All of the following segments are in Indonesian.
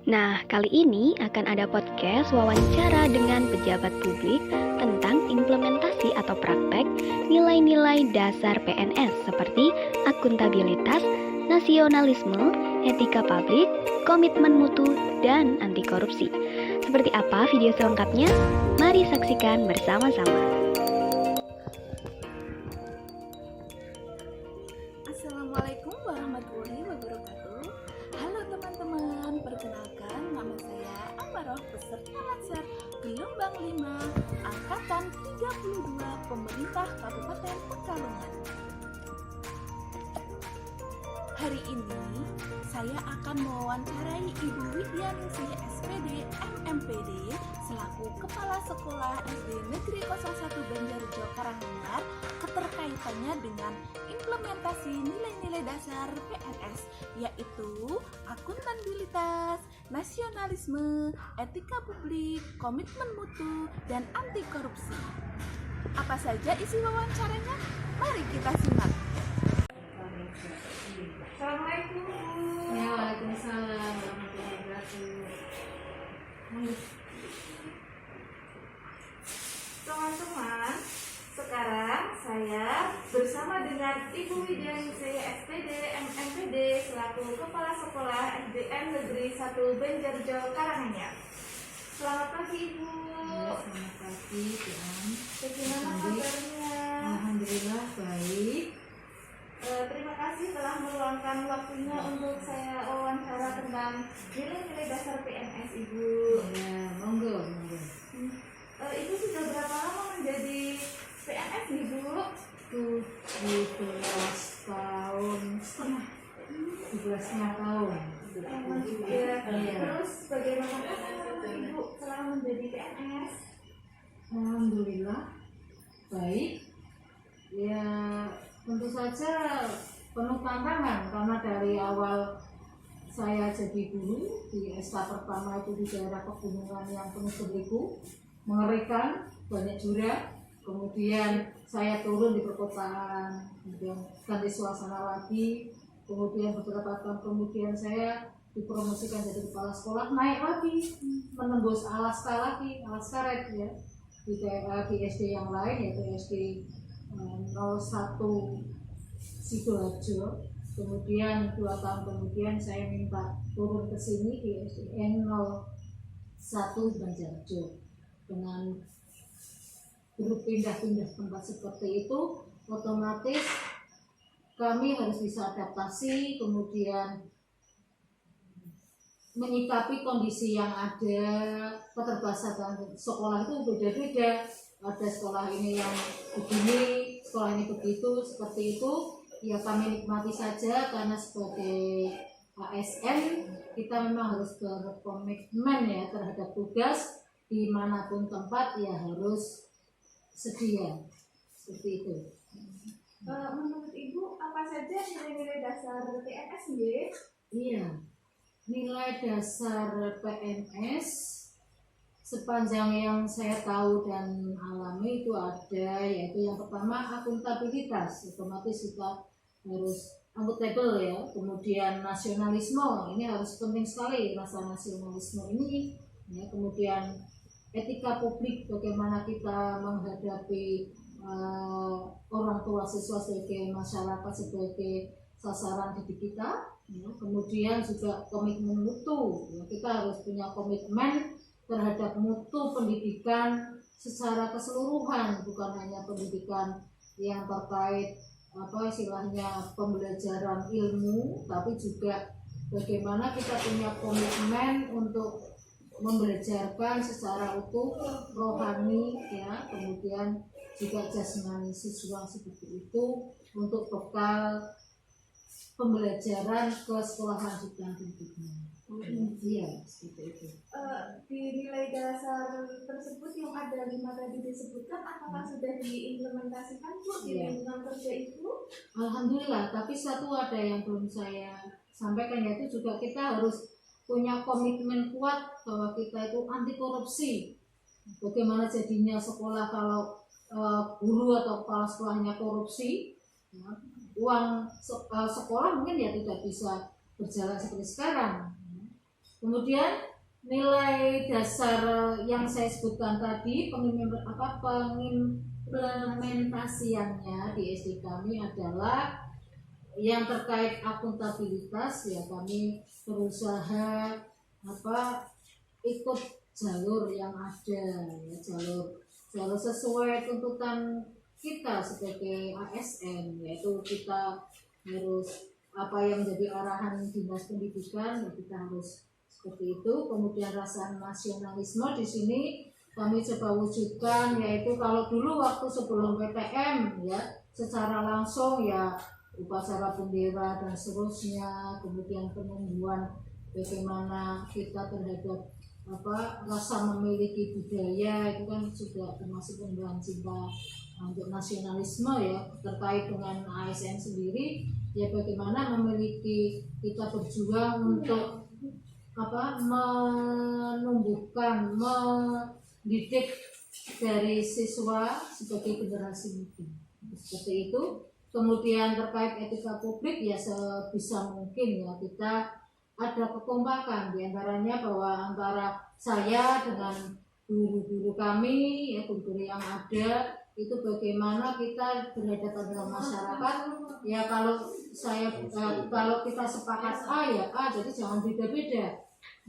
Nah, kali ini akan ada podcast wawancara dengan pejabat publik tentang implementasi atau praktek nilai-nilai dasar PNS seperti akuntabilitas, nasionalisme, etika publik, komitmen mutu, dan anti korupsi. Seperti apa video selengkapnya? Mari saksikan bersama-sama. Assalamualaikum warahmatullahi wabarakatuh. Halo teman-teman, perkenalkan nama saya Amaroh, peserta Latsar gelombang 5 angkatan 32 pemerintah Kabupaten Pekalongan. Hari ini saya akan mewawancarai Ibu Widyaningsih SPD MMPD selaku Kepala Sekolah SD Negeri 01 Banjarjo Karanganyar keterkaitannya dengan implementasi nilai-nilai dasar PNS, yaitu akuntabilitas, nasionalisme, etika publik, komitmen mutu, dan anti korupsi. Apa saja isi wawancaranya? Mari kita simak. Assalamualaikum, Bu. Ya, waalaikumsalam warahmatullahi wabarakatuh. Teman-teman, sekarang saya bersama dengan Ibu Widyaningsih SPD MMPD selaku Kepala Sekolah SDN Negeri 1 Banjarjo Karanganyar. Selamat pagi, Ibu. Ya, selamat pagi, Tuhan. Bagaimana kabarnya? Alhamdulillah baik. Terima kasih telah meluangkan waktunya untuk saya wawancara tentang nilai-nilai dasar PNS, Ibu. Ya, monggo. Ibu sudah berapa lama menjadi PNS, Ibu? 17 tahun setengah. 17,5 tahun. Ya. Iya. Terus bagaimana Ibu setelah menjadi PNS? Alhamdulillah baik. Ya, tentu saja penuh tantangan karena dari awal saya jadi guru di SK pertama itu di daerah pegunungan yang penuh berliku, mengerikan, banyak jurang. Kemudian saya turun di perkotaan, kemudian ganti suasana lagi. Kemudian beberapa tahun kemudian saya dipromosikan jadi kepala sekolah, naik lagi, menembus Alaska lagi, Alaska Red ya, di SD yang lain yaitu SD 01 Sidoarjo. Kemudian 2 tahun kemudian saya minta turun ke sini di SDN 01 Banjarjo. Dengan berpindah-pindah tempat seperti itu, otomatis kami harus bisa adaptasi, kemudian menyikapi kondisi yang ada. Keterbatasan sekolah itu beda-beda. Ada sekolah ini yang begini, sekolah ini begitu, seperti itu. Ya kami nikmati saja karena sebagai ASN kita memang harus berkomitmen ya terhadap tugas, dimanapun tempat ya harus sedia, seperti itu. Menurut Ibu, apa saja nilai-nilai dasar PNS, nggih? Iya, nilai dasar PNS sepanjang yang saya tahu dan alami itu ada, yaitu yang pertama akuntabilitas, otomatis kita harus akuntabel ya. Kemudian nasionalisme, ini harus penting sekali rasa nasionalisme ini ya. Kemudian etika publik, bagaimana kita menghadapi orang tua siswa sebagai masyarakat, sebagai sasaran didik kita ya. Kemudian juga komitmen mutu ya. Kita harus punya komitmen terhadap mutu pendidikan secara keseluruhan, bukan hanya pendidikan yang terkait istilahnya pembelajaran ilmu, tapi juga bagaimana kita punya komitmen untuk membelajarkan secara utuh rohani ya, kemudian juga jasmani siswa seperti itu untuk bekal pembelajaran ke sekolahan lanjutan berikutnya. Iya, seperti itu. Di nilai dasar tersebut yang ada 5 tadi disebutkan, apakah sudah diimplementasikan, Bu, di lingkungan kerja itu? Alhamdulillah, tapi satu ada yang belum saya sampaikan, yaitu juga kita harus punya komitmen kuat bahwa kita itu anti korupsi. Bagaimana jadinya sekolah kalau guru atau kepala sekolahnya korupsi, ya, uang sekolah mungkin ya tidak bisa berjalan seperti sekarang. Kemudian nilai dasar yang saya sebutkan tadi pengimplementasiannya di SD kami adalah yang terkait akuntabilitas, ya kami berusaha ikut jalur yang ada, ya jalur sesuai tuntutan kita sebagai ASN, yaitu kita harus apa yang menjadi arahan dinas pendidikan, ya kita harus seperti itu. Kemudian rasa nasionalisme di sini kami coba wujudkan, yaitu kalau dulu waktu sebelum PTM ya secara langsung ya upacara bendera dan seterusnya, kemudian penumbuhan bagaimana kita terhadap rasa memiliki budaya, itu kan juga termasuk penumbuhan cinta untuk nasionalisme ya. Terkait dengan ASN sendiri ya, bagaimana memiliki kita berjuang untuk menumbuhkan, mendidik dari siswa sebagai generasi muda, seperti itu. Kemudian terkait etika publik ya sebisa mungkin ya kita ada kekompakan diantaranya, bahwa antara saya dengan guru-guru kami ya, guru-guru yang ada itu bagaimana kita berhadapan dengan masyarakat ya. Kalau kita sepakat A ya A, jadi jangan beda-beda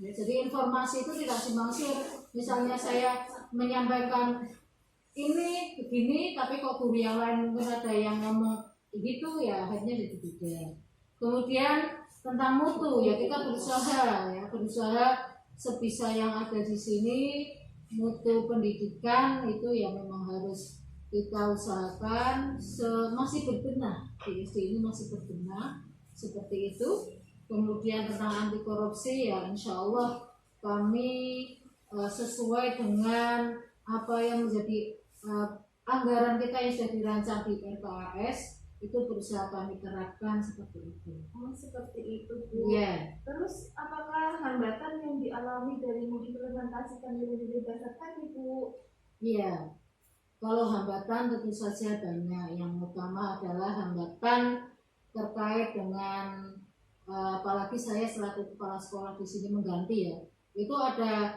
ya, jadi informasi itu tidak simpang siur. Misalnya saya menyampaikan ini begini, tapi kok guru yang lain mungkin ada yang ngomong begitu ya, akhirnya jadi beda. Kemudian tentang mutu ya, kita berusaha sebisa yang ada di sini. Mutu pendidikan itu ya memang harus kita usahakan masih berbenah, di SD ini masih berbenah seperti itu. Kemudian tentang anti korupsi ya insya Allah kami sesuai dengan apa yang menjadi anggaran kita yang sudah dirancang di RKAS, itu berusaha kami terapkan seperti itu. Oh, seperti itu Bu. Yeah. Terus apakah hambatan yang dialami dari mengimplementasikan nilai-nilai dasar tadi Bu? Iya. Kalau hambatan tentu saja banyak. Yang utama adalah hambatan terkait dengan apalagi saya selaku kepala sekolah di sini mengganti ya. Itu ada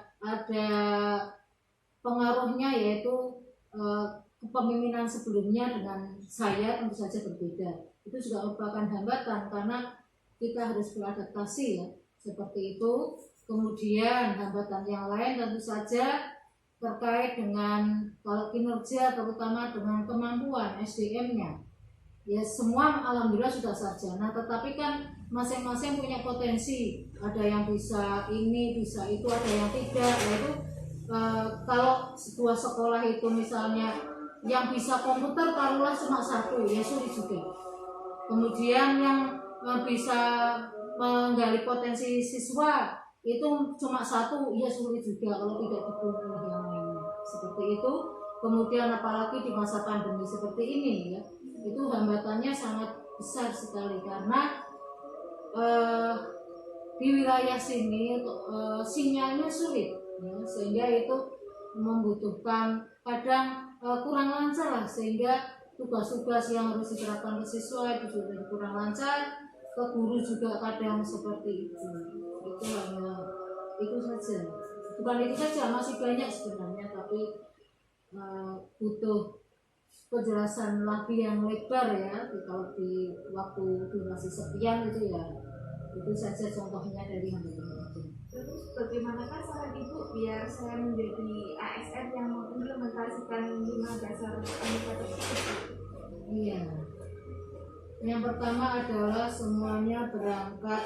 pengaruhnya, yaitu kepemimpinan sebelumnya dengan saya tentu saja berbeda. Itu juga merupakan hambatan karena kita harus beradaptasi ya, seperti itu. Kemudian hambatan yang lain tentu saja terkait dengan kalau kinerja, terutama dengan kemampuan SDM-nya. Ya semua alhamdulillah sudah sarjana, tetapi kan masing-masing punya potensi. Ada yang bisa ini, bisa itu, ada yang tidak. Yaitu kalau sebuah sekolah itu misalnya yang bisa komputer taruhlah cuma satu, ya sulit juga. Kemudian yang bisa menggali potensi siswa itu cuma satu, ya sulit juga kalau tidak didukung oleh yang lainnya. Seperti itu. Kemudian apalagi di masa pandemi seperti ini ya, itu hambatannya sangat besar sekali karena di wilayah sini sinyalnya sulit ya, sehingga itu membutuhkan kadang kurang lancar lah, sehingga tugas-tugas yang harus diterapkan ke siswa itu juga kurang lancar, ke guru juga kadang seperti itu. Itu hanya itu saja, bukan itu saja, masih banyak sebenarnya, tapi butuh penjelasan lagi yang lebar ya. Kalau di waktu durasi sekian itu ya, itu saja contohnya dari hambatan itu. Terus bagaimanakah saran Ibu biar saya menjadi ASN yang mengimplementasikan 5 dasar aneka tersebut? Iya. Yang pertama adalah semuanya berangkat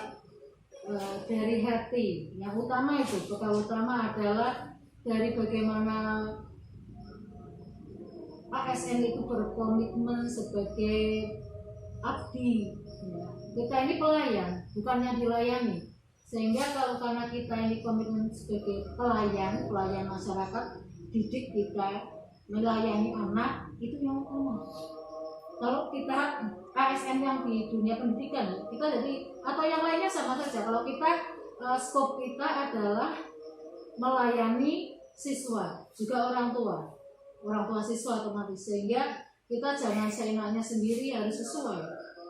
dari hati. Yang utama itu, bekal utama adalah dari bagaimana ASN itu berkomitmen sebagai abdi ya. Kita ini pelayan, bukannya dilayani. Sehingga kalau karena kita ini komitmen sebagai pelayan masyarakat, didik kita, melayani anak, itu yang utama. Kalau kita ASN yang di dunia pendidikan, kita jadi, atau yang lainnya sama saja. Kalau kita skop kita adalah melayani siswa, juga orang tua siswa otomatis, sehingga kita jangan seenaknya sendiri, harus sesuai,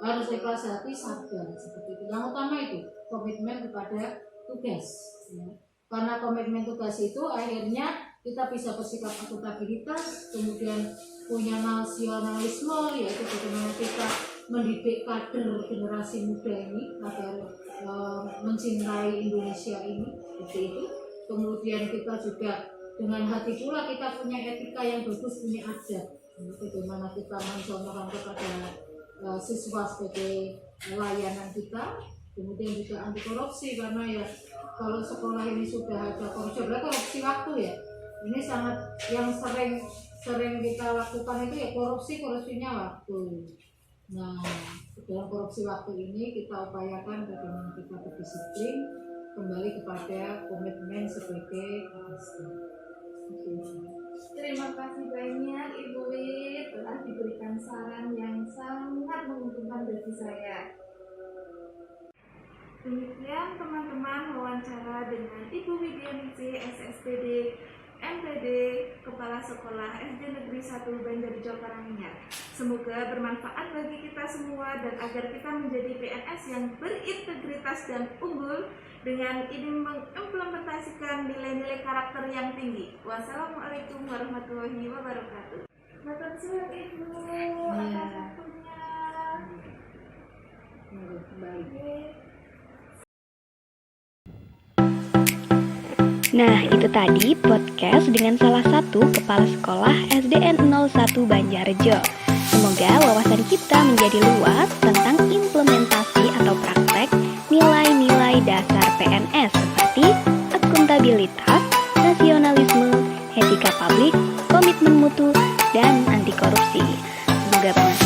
harus ikhlas hati, sabar, seperti itu. Yang utama itu komitmen kepada tugas. Ya. Karena komitmen tugas itu akhirnya kita bisa bersikap akuntabilitas, kemudian punya nasionalisme, yaitu bagaimana kita mendidik kader generasi muda ini agar mencintai Indonesia ini, seperti itu. Kemudian kita juga dengan hati pula kita punya etika yang bagus, punya adab. Bagaimana kita mencontohkan kepada siswa sebagai layanan kita, kemudian juga anti korupsi, karena ya kalau sekolah ini sudah ada korupsi waktu ya, ini sangat yang sering kita lakukan itu ya korupsinya waktu. Nah, dalam korupsi waktu ini kita upayakan bagaimana kita berdisiplin kembali kepada komitmen sebagai asn. Terima kasih banyak Ibu Wit telah diberikan saran yang sangat menguntungkan bagi saya. Demikian teman-teman wawancara dengan Ibu Widianice, SSPD MPD Kepala Sekolah SD Negeri 1 Banjarjo Karanganyar. Semoga bermanfaat bagi kita semua dan agar kita menjadi PNS yang berintegritas dan unggul dengan ini mengimplementasikan nilai-nilai karakter yang tinggi. Wassalamualaikum warahmatullahi wabarakatuh. Matur suwun Ibu atas waktunya. Nah, itu tadi podcast dengan salah satu kepala sekolah SDN 01 Banjarjo. Semoga wawasan kita menjadi luas tentang implementasi atau praktek nilai-nilai dasar PNS seperti akuntabilitas, nasionalisme, etika publik, komitmen mutu, dan anti korupsi. Semoga bermanfaat.